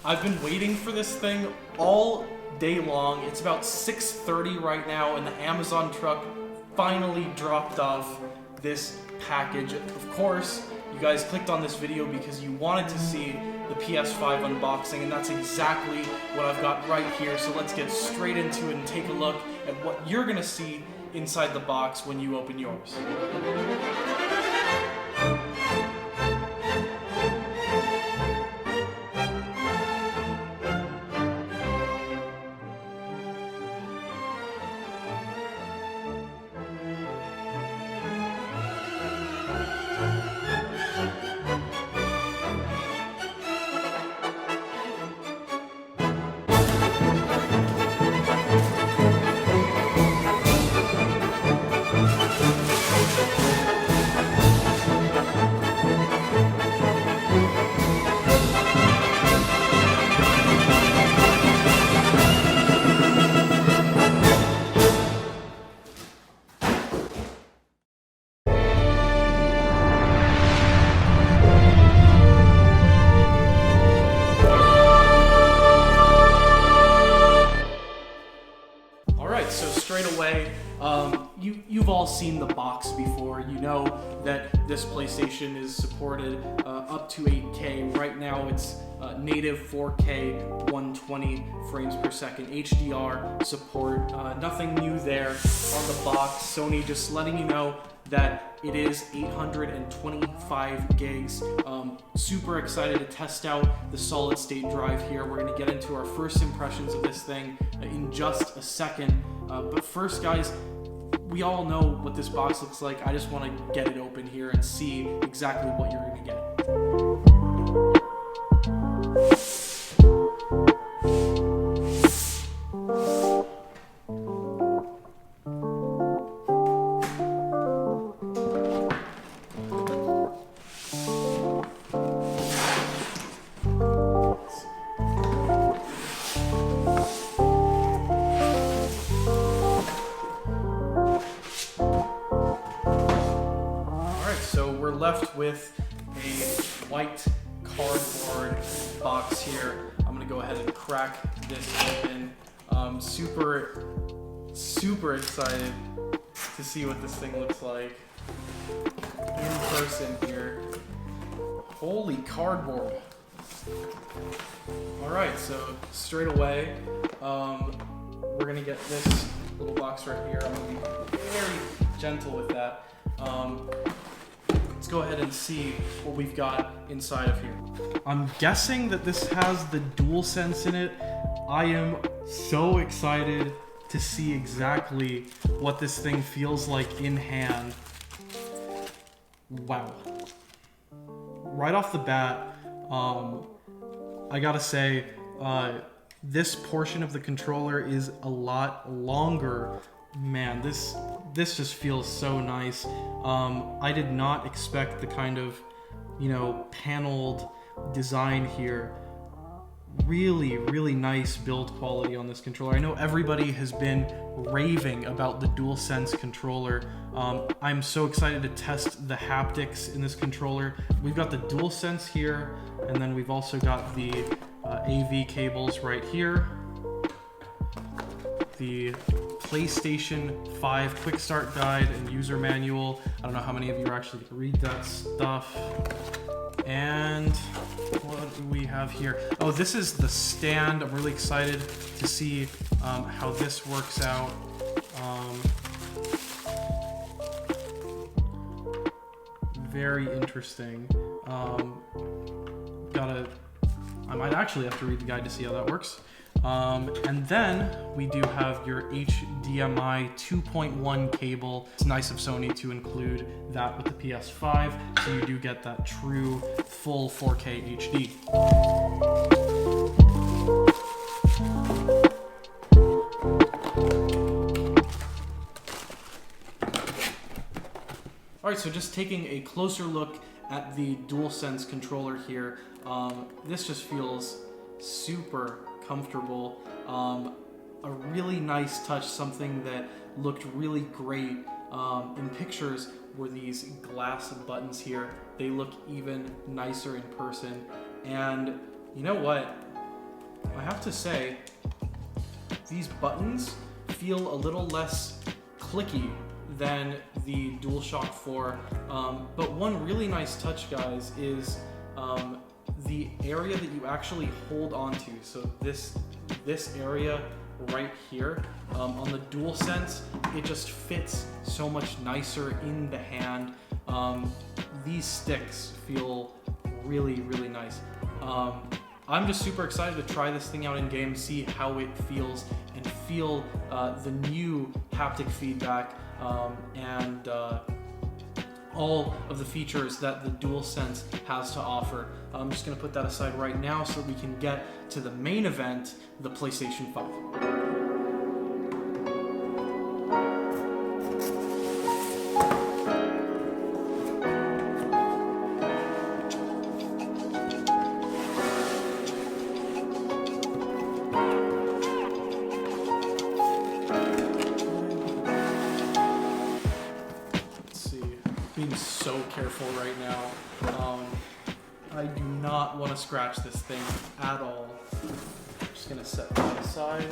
I've been waiting for this thing all day long. It's about 6:30 right now, and the Amazon truck finally dropped off this package. Of course, you guys clicked on this video because you wanted to see the PS5 unboxing, and that's exactly what I've got right here. So let's get straight into it and take a look at what you're gonna see inside the box when you open yours. So straight away, you've all seen the box before. You know that this PlayStation is supported up to 8K. Right now it's native 4K 120 frames per second HDR support. Nothing new there on the box. Sony just letting you know that it is 825 gigs. Super excited to test out the solid state drive here. We're gonna get into our first impressions of this thing in just a second. But first, guys, we all know what this box looks like. I just want to get it open here and see exactly what you're gonna get. So we're left with a white cardboard box here. I'm gonna go ahead and crack this open. Super excited to see what this thing looks like in person here. Holy cardboard. All right, so straight away, we're gonna get this little box right here. I'm gonna be very gentle with that. Let's go ahead and see what we've got inside of here. I'm guessing that this has the DualSense in it. I am so excited to see exactly what this thing feels like in hand. Wow. Right off the bat, I gotta say, this portion of the controller is a lot longer. Man, this just feels so nice. I did not expect the kind of, paneled design here. Really nice build quality on this controller. I know everybody has been raving about the DualSense controller. I'm so excited to test the haptics in this controller. We've got the DualSense here, and then we've also got the AV cables right here. The PlayStation 5 quick start guide and user manual. I don't know how many of you are actually going to read that stuff. And what do we have here? Oh, this is the stand. I'm really excited to see how this works out. Very interesting. I might actually have to read the guide to see how that works. And then we do have your HDMI 2.1 cable. It's nice of Sony to include that with the PS5, so you do get that true full 4K HD. All right, so just taking a closer look at the DualSense controller here, this just feels super comfortable. A really nice touch, something that looked really great in pictures were these glass buttons here. They look even nicer in person. And you know what? I have to say, these buttons feel a little less clicky than the DualShock 4, but one really nice touch, guys, is the area that you actually hold onto. So this area right here on the DualSense, it just fits so much nicer in the hand. These sticks feel really, really nice. I'm just super excited to try this thing out in game, see how it feels, and feel the new haptic feedback and all of the features that the DualSense has to offer. I'm just going to put that aside right now so that we can get to the main event, the PlayStation 5. Being so careful right now. I do not want to scratch this thing at all. I'm just gonna set that aside.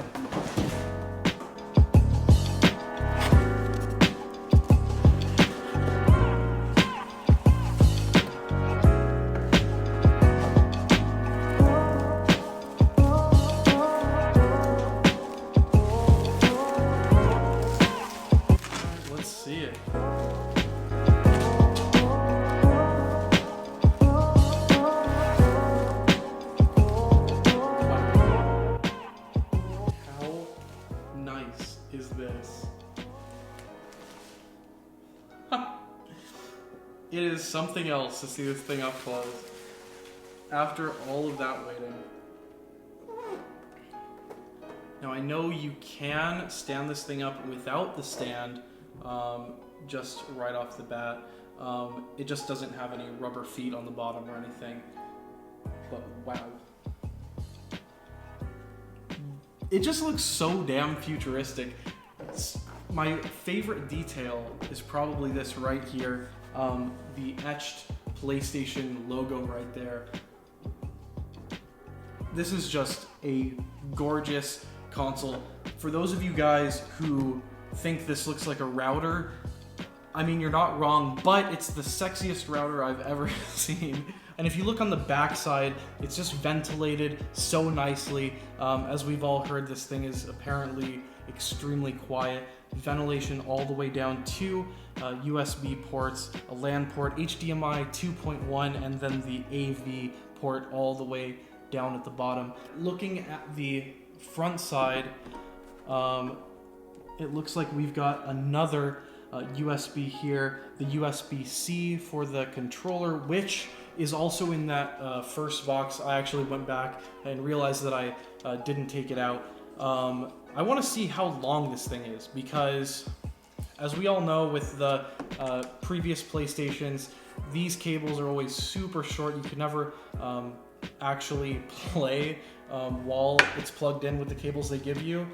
Let's see it. Is this? It is something else to see this thing up close after all of that waiting. Now I know you can stand this thing up without the stand, just right off the bat. It just doesn't have any rubber feet on the bottom or anything, but wow. It just looks so damn futuristic. My favorite detail is probably this right here, the etched PlayStation logo right there. This is just a gorgeous console. For those of you guys who think this looks like a router, I mean, you're not wrong, but it's the sexiest router I've ever seen. And if you look on the back side, it's just ventilated so nicely. As we've all heard, this thing is apparently extremely quiet. Ventilation all the way down to USB ports, a LAN port, HDMI 2.1, and then the AV port all the way down at the bottom. Looking at the front side, it looks like we've got another USB here, the USB-C for the controller, which is also in that first box. I actually went back and realized that I didn't take it out. I want to see how long this thing is, because as we all know with the previous PlayStations, these cables are always super short. You could never actually play while it's plugged in with the cables they give you.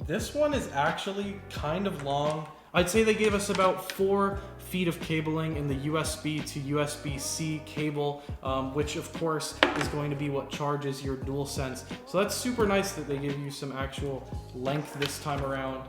This one is actually kind of long. I'd say they gave us about 4 feet of cabling in the USB to USB-C cable, which of course is going to be what charges your DualSense. So that's super nice that they give you some actual length this time around.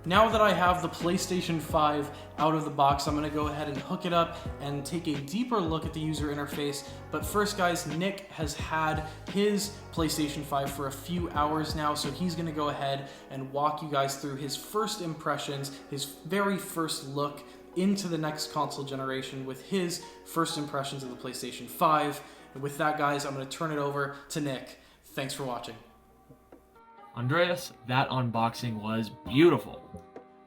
Now that I have the PlayStation 5 out of the box, I'm going to go ahead and hook it up and take a deeper look at the user interface. But first, guys, Nick has had his PlayStation 5 for a few hours now, so he's going to go ahead and walk you guys through his first impressions, his very first look into the next console generation with his first impressions of the PlayStation 5. And with that, guys, I'm going to turn it over to Nick. Thanks for watching. Andreas, that unboxing was beautiful.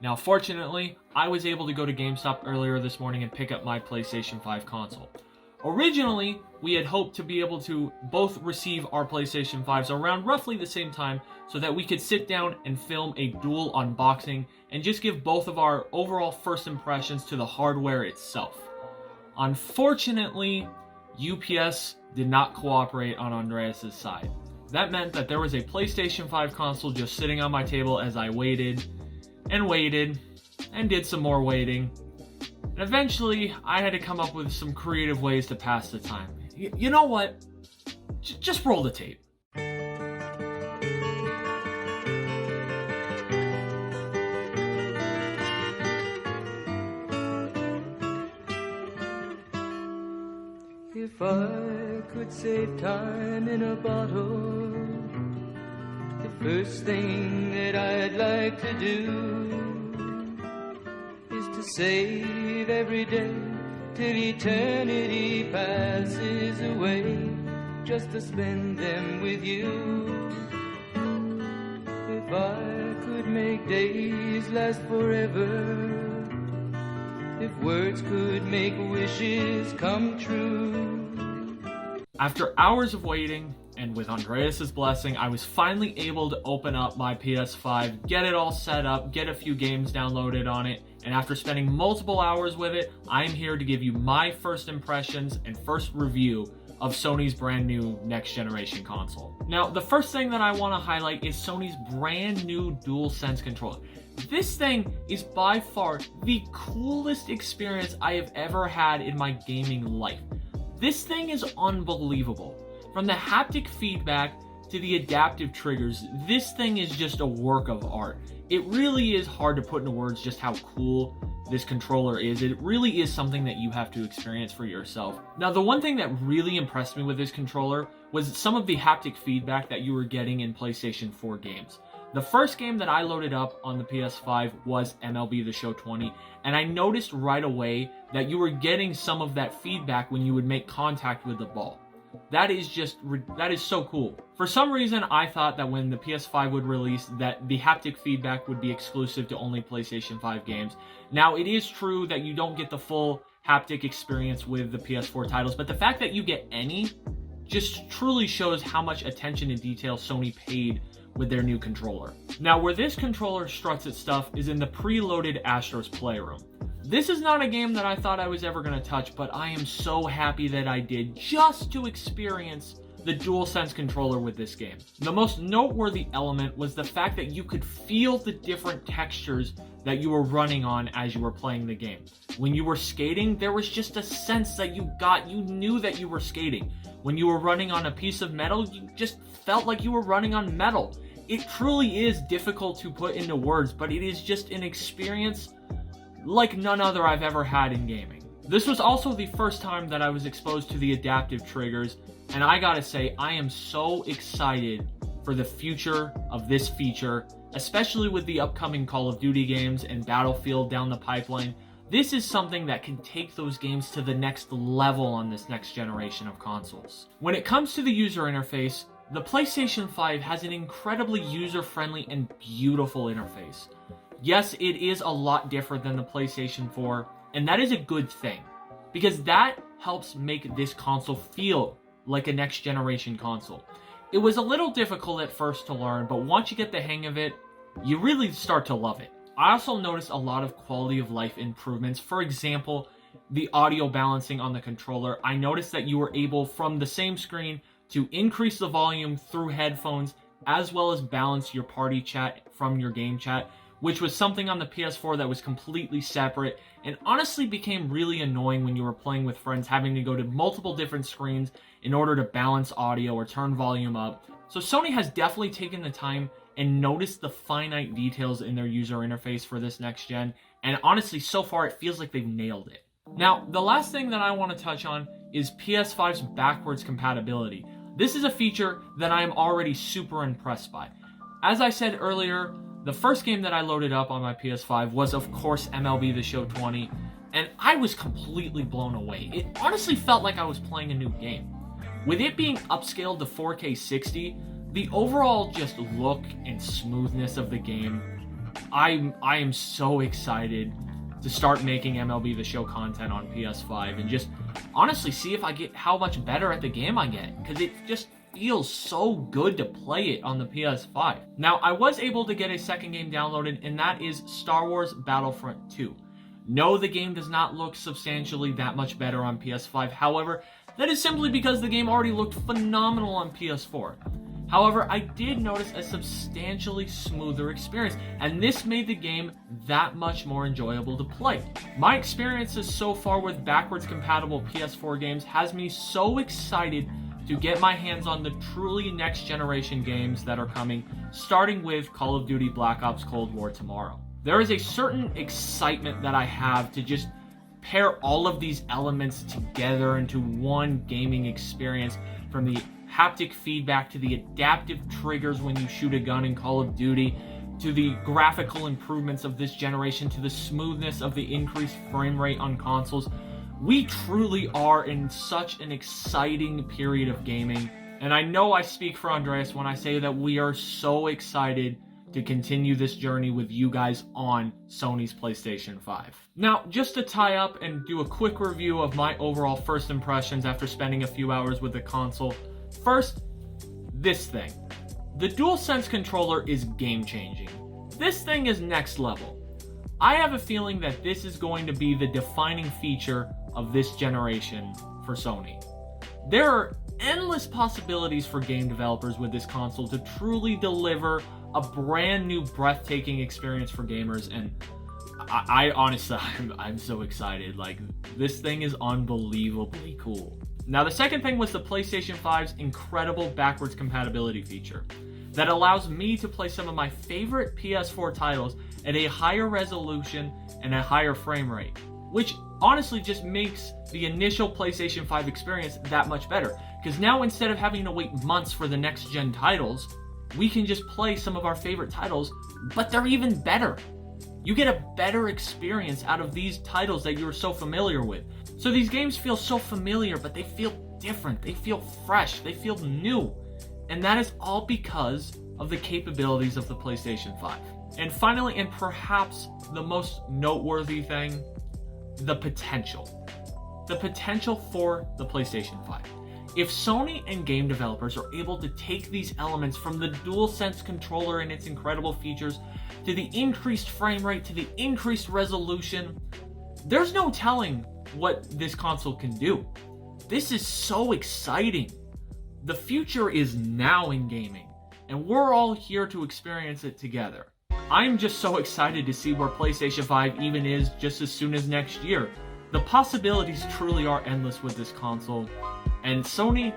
Now, fortunately, I was able to go to GameStop earlier this morning and pick up my PlayStation 5 console. Originally, we had hoped to be able to both receive our PlayStation 5s around roughly the same time so that we could sit down and film a dual unboxing and just give both of our overall first impressions to the hardware itself. Unfortunately, UPS did not cooperate on Andreas' side. That meant that there was a PlayStation 5 console just sitting on my table as I waited and waited and did some more waiting. And eventually, I had to come up with some creative ways to pass the time. You know what? Just roll the tape. If I could save time in a bottle, the first thing that I'd like to do is to save every day till eternity passes away, just to spend them with you. If I could make days last forever, if words could make wishes come true. After hours of waiting, and with Andreas's blessing, I was finally able to open up my PS5, get it all set up, get a few games downloaded on it, and after spending multiple hours with it, I'm here to give you my first impressions and first review of Sony's brand new next generation console. Now, the first thing that I want to highlight is Sony's brand new DualSense controller. This thing is by far the coolest experience I have ever had in my gaming life. This thing is unbelievable. From the haptic feedback to the adaptive triggers, this thing is just a work of art. It really is hard to put into words just how cool this controller is. It really is something that you have to experience for yourself. Now, the one thing that really impressed me with this controller was some of the haptic feedback that you were getting in PlayStation 4 games. The first game that I loaded up on the PS5 was MLB The Show 20, and I noticed right away that you were getting some of that feedback when you would make contact with the ball. That is so cool. For some reason, I thought that when the PS5 would release, that the haptic feedback would be exclusive to only PlayStation 5 games. Now, it is true that you don't get the full haptic experience with the PS4 titles, but the fact that you get any just truly shows how much attention and detail Sony paid with their new controller. Now, where this controller struts its stuff is in the preloaded Astro's Playroom. This is not a game that I thought I was ever going to touch, but I am so happy that I did, just to experience the DualSense controller with this game. The most noteworthy element was the fact that you could feel the different textures that you were running on as you were playing the game. When you were skating, there was just a sense that you knew that you were skating. When you were running on a piece of metal, you just felt like you were running on metal. It truly is difficult to put into words, but it is just an experience like none other I've ever had in gaming. This was also the first time that I was exposed to the adaptive triggers, and I gotta say, I am so excited for the future of this feature, especially with the upcoming Call of Duty games and Battlefield down the pipeline. This is something that can take those games to the next level on this next generation of consoles. When it comes to the user interface, the PlayStation 5 has an incredibly user-friendly and beautiful interface. Yes, it is a lot different than the PlayStation 4, and that is a good thing, because that helps make this console feel like a next-generation console. It was a little difficult at first to learn, but once you get the hang of it, you really start to love it. I also noticed a lot of quality of life improvements. For example, the audio balancing on the controller. I noticed that you were able, from the same screen, to increase the volume through headphones, as well as balance your party chat from your game chat, which was something on the PS4 that was completely separate, and honestly became really annoying when you were playing with friends, having to go to multiple different screens in order to balance audio or turn volume up. So Sony has definitely taken the time and noticed the finite details in their user interface for this next gen, and honestly, so far it feels like they've nailed it. Now, the last thing that I want to touch on is PS5's backwards compatibility. This is a feature that I am already super impressed by. As I said earlier, the first game that I loaded up on my PS5 was, of course, MLB The Show 20, and I was completely blown away. It honestly felt like I was playing a new game. With it being upscaled to 4K 60, the overall just look and smoothness of the game, I am so excited to start making MLB The Show content on PS5 and just honestly see if I get how much better at the game I get, because it just feels so good to play it on the PS5. Now, I was able to get a second game downloaded, and that is Star Wars Battlefront 2. No, the game does not look substantially that much better on PS5. However, that is simply because the game already looked phenomenal on PS4. However, I did notice a substantially smoother experience, and this made the game that much more enjoyable to play. My experiences so far with backwards compatible PS4 games has me so excited to get my hands on the truly next generation games that are coming, starting with Call of Duty Black Ops Cold War tomorrow. There is a certain excitement that I have to just pair all of these elements together into one gaming experience, from the haptic feedback to the adaptive triggers when you shoot a gun in Call of Duty, to the graphical improvements of this generation, to the smoothness of the increased frame rate on consoles. We truly are in such an exciting period of gaming, and I know I speak for Andreas when I say that we are so excited to continue this journey with you guys on Sony's PlayStation 5. Now, just to tie up and do a quick review of my overall first impressions after spending a few hours with the console. First, this thing. The DualSense controller is game-changing. This thing is next level. I have a feeling that this is going to be the defining feature of this generation for Sony. There are endless possibilities for game developers with this console to truly deliver a brand new breathtaking experience for gamers, and I honestly, I'm so excited. Like, this thing is unbelievably cool. Now, the second thing was the PlayStation 5's incredible backwards compatibility feature that allows me to play some of my favorite PS4 titles at a higher resolution and a higher frame rate, which honestly just makes the initial PlayStation 5 experience that much better. Because now, instead of having to wait months for the next gen titles, we can just play some of our favorite titles, but they're even better. You get a better experience out of these titles that you're so familiar with. So these games feel so familiar, but they feel different, they feel fresh, they feel new. And that is all because of the capabilities of the PlayStation 5. And finally, and perhaps the most noteworthy thing, the potential. The potential for the PlayStation 5. If Sony and game developers are able to take these elements from the DualSense controller and its incredible features, to the increased frame rate, to the increased resolution, there's no telling what this console can do. This is so exciting. The future is now in gaming, and we're all here to experience it together. I'm just so excited to see where PlayStation 5 even is just as soon as next year. The possibilities truly are endless with this console, and Sony,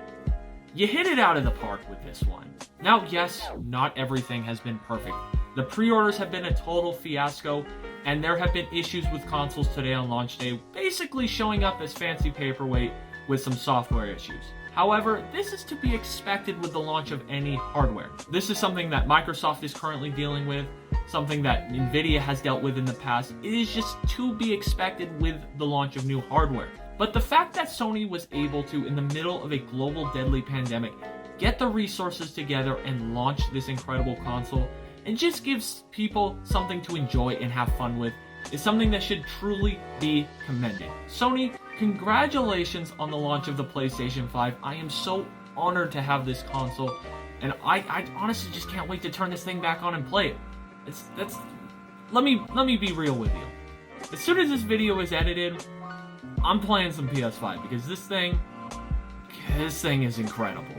you hit it out of the park with this one. Now, yes, not everything has been perfect. The pre-orders have been a total fiasco, and there have been issues with consoles today on launch day, basically showing up as fancy paperweight with some software issues. However, this is to be expected with the launch of any hardware. This is something that Microsoft is currently dealing with, something that Nvidia has dealt with in the past. It is just to be expected with the launch of new hardware. But the fact that Sony was able to, in the middle of a global deadly pandemic, get the resources together and launch this incredible console, and just gives people something to enjoy and have fun with, is something that should truly be commended. Sony, congratulations on the launch of the PlayStation 5. I am so honored to have this console, and I honestly just can't wait to turn this thing back on and play it. Let me be real with you. As soon as this video is edited, I'm playing some PS5 because this thing is incredible.